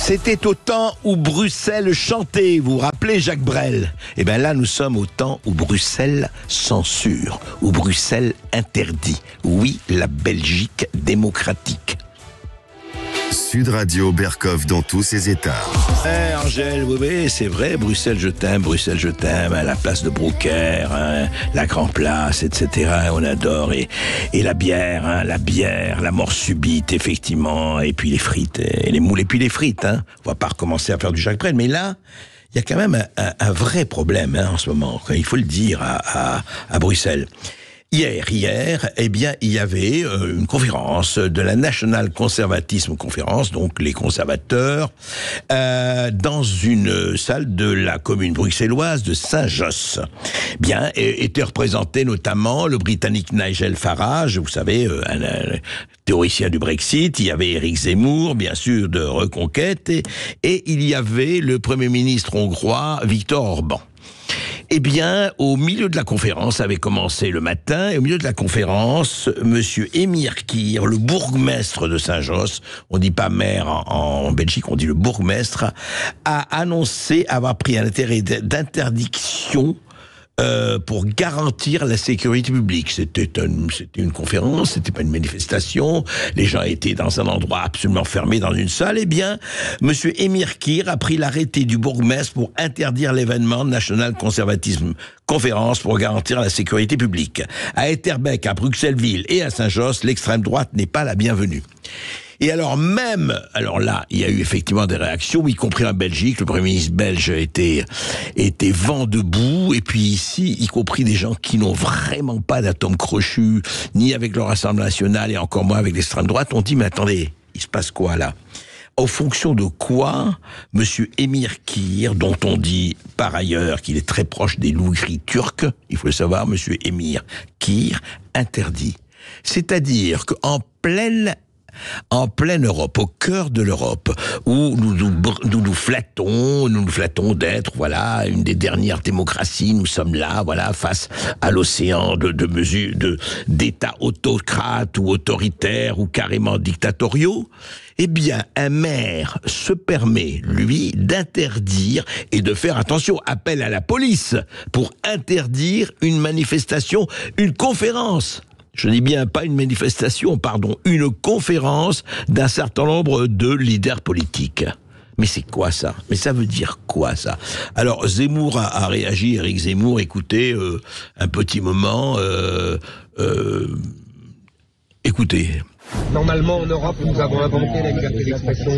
C'était au temps où Bruxelles chantait, vous vous rappelez Jacques Brel? Eh bien là, nous sommes au temps où Bruxelles censure, où Bruxelles interdit. Oui, la Belgique démocratique. Sud Radio Berkov dans tous ses états. Angèle, oui, c'est vrai, Bruxelles je t'aime, à la place de Broucker, la Grand Place, etc. On adore. Et la bière, la mort subite, effectivement, et puis les frites, et les moules, et puis les frites. On va pas recommencer à faire du Jacques Brel, mais là, il y a quand même un vrai problème en ce moment, il faut le dire, à Bruxelles. Hier, eh bien, il y avait une conférence de la National Conservatism Conference, donc les conservateurs, dans une salle de la commune bruxelloise de Saint-Josse. Bien, était représenté notamment le Britannique Nigel Farage, vous savez, un théoricien du Brexit. Il y avait Éric Zemmour, bien sûr, de Reconquête, et il y avait le Premier ministre hongrois Viktor Orban. Eh bien, au milieu de la conférence, avait commencé le matin, et au milieu de la conférence, monsieur Emir Kir, le bourgmestre de Saint-Josse, on dit pas maire en Belgique, on dit le bourgmestre, a annoncé avoir pris un intérêt d'interdiction pour garantir la sécurité publique. C'était une conférence, c'était pas une manifestation. Les gens étaient dans un endroit absolument fermé dans une salle. Eh bien, monsieur Emir Kir a pris l'arrêté du bourgmestre pour interdire l'événement National Conservatism Conférence pour garantir la sécurité publique. À Etterbeek, à Bruxelles-Ville et à Saint-Josse, l'extrême droite n'est pas la bienvenue. Et alors là, il y a eu effectivement des réactions, y compris en Belgique. Le Premier ministre belge était vent debout. Et puis ici, y compris des gens qui n'ont vraiment pas d'atome crochu, ni avec le Rassemblement national et encore moins avec l'extrême droite, ont dit, mais attendez, il se passe quoi là? En fonction de quoi, monsieur Emir Kir, dont on dit par ailleurs qu'il est très proche des louis-gris turcs, il faut le savoir, monsieur Emir Kir interdit. C'est-à-dire qu'en pleine Europe, au cœur de l'Europe, où nous nous flattons d'être, voilà, une des dernières démocraties, nous sommes là, voilà, face à l'océan d'États autocrates ou autoritaires ou carrément dictatoriaux, eh bien, un maire se permet, lui, d'interdire et de faire, attention, appel à la police pour interdire une manifestation, une conférence. Je dis bien pas une manifestation, pardon, une conférence d'un certain nombre de leaders politiques. Mais c'est quoi ça? Mais ça veut dire quoi ça? Alors Zemmour a réagi, Éric Zemmour, écoutez, un petit moment, écoutez. Normalement, en Europe, nous avons inventé la liberté d'expression,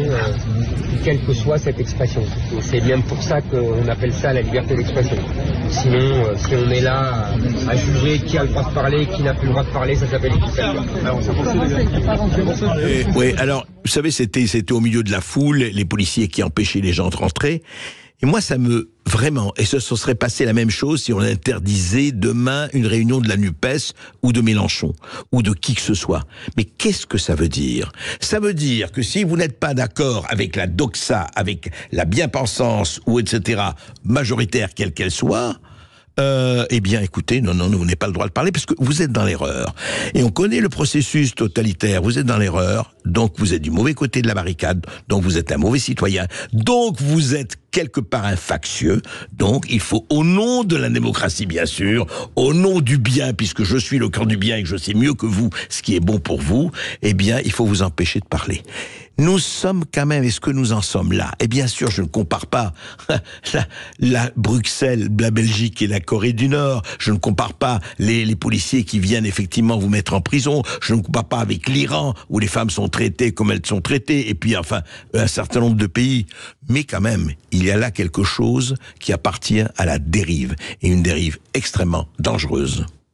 quelle que soit cette expression. Et c'est bien pour ça qu'on appelle ça la liberté d'expression. Sinon, si on est là à juger qui a le droit de parler, qui n'a plus le droit de parler, ça s'appelle une dictature. Oui, alors, vous savez, c'était au milieu de la foule, les policiers qui empêchaient les gens de rentrer. Et moi, vraiment, et ce serait passé la même chose si on interdisait demain une réunion de la NUPES ou de Mélenchon, ou de qui que ce soit. Mais qu'est-ce que ça veut dire? Ça veut dire que si vous n'êtes pas d'accord avec la doxa, avec la bien-pensance, ou etc., majoritaire quelle qu'elle soit, eh bien, écoutez, non, vous n'avez pas le droit de parler parce que vous êtes dans l'erreur. Et on connaît le processus totalitaire. Vous êtes dans l'erreur, donc vous êtes du mauvais côté de la barricade, donc vous êtes un mauvais citoyen, donc vous êtes quelque part un factieux. Donc il faut, au nom de la démocratie, bien sûr, au nom du bien, puisque je suis le camp du bien et que je sais mieux que vous ce qui est bon pour vous, eh bien, il faut vous empêcher de parler. Nous sommes quand même, est-ce que nous en sommes là? Et bien sûr, je ne compare pas la Bruxelles, la Belgique et la Corée du Nord. Je ne compare pas les policiers qui viennent effectivement vous mettre en prison. Je ne compare pas avec l'Iran, où les femmes sont traitées comme elles sont traitées. Et puis, enfin, un certain nombre de pays. Mais quand même, il y a là quelque chose qui appartient à la dérive. Et une dérive extrêmement dangereuse.